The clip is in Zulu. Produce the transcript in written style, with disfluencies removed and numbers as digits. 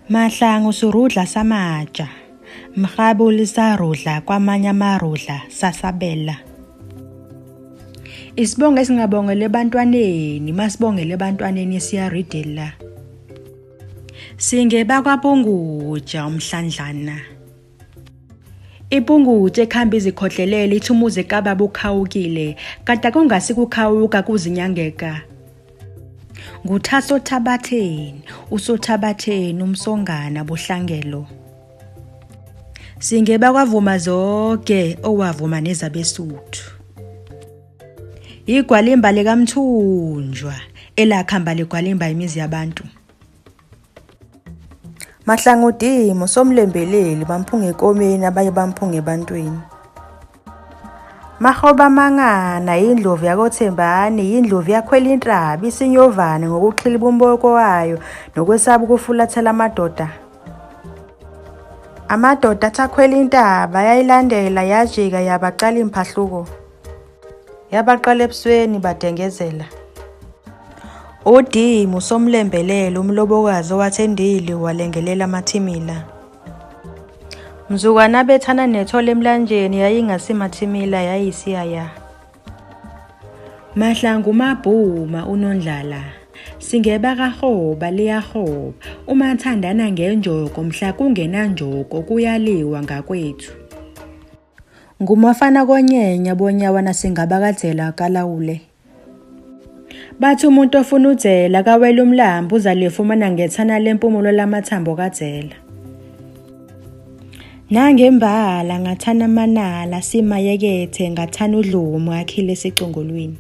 Mahlangu surudla samaja, mrhabuli sarudla kwamanye amarudla sasabela. Isibongo esingabongele ebantwaneni, masibongele ebantwaneni siyaridela. Singeba kwaPunguja umhlandlana. IPunguja ekhamba izikhohlelela ithumuze kababa ukhawukile, kade kungasi kukhawuka kuzinyangeka. Nguthaso Thabatheni, uSothabatheni umsongana buhlangelo. Singeba kwavuma zonke owavuma nezabesuthu. Igwalimba likaMthunjwa elakhamba legwalimba imizi yabantu. Mahlangu Dimo somlembeleli bamphunga ekomeni abaye bamphunga ebantwini. Mahoba Mangana indlovu yakoThembani indlovu yakhwela intrabi isinyovane ngokuxhila umboko wayo nokwesaba ukufulathela amadoda. Amadoda athakhwela intaba yayilandela yajika yabaqala imphahluko. Yabaqala ebusweni badengezela. uDimo somlembelelo umlobokazi owathendile walengelela amathimila. Mzukwana bethana nethole emlanjeni yayingasimathimila yayisiyaya. Mahlangu Mabhuma uNondlala. Singeba kahoba liyahoba uma thandana ngenjoko mhla kungenanjoko kuyaliwa ngakwethu. Ngumafana konyenya bonyawana singabakadzela kalawule. Bathi umuntu ofuna udzela kawela umlambo uzalifumana ngethana lempumulo lamathambo kadzela. Nangembala ngathana manala simayekethe ngathana udlumu akhile esiqongolweni.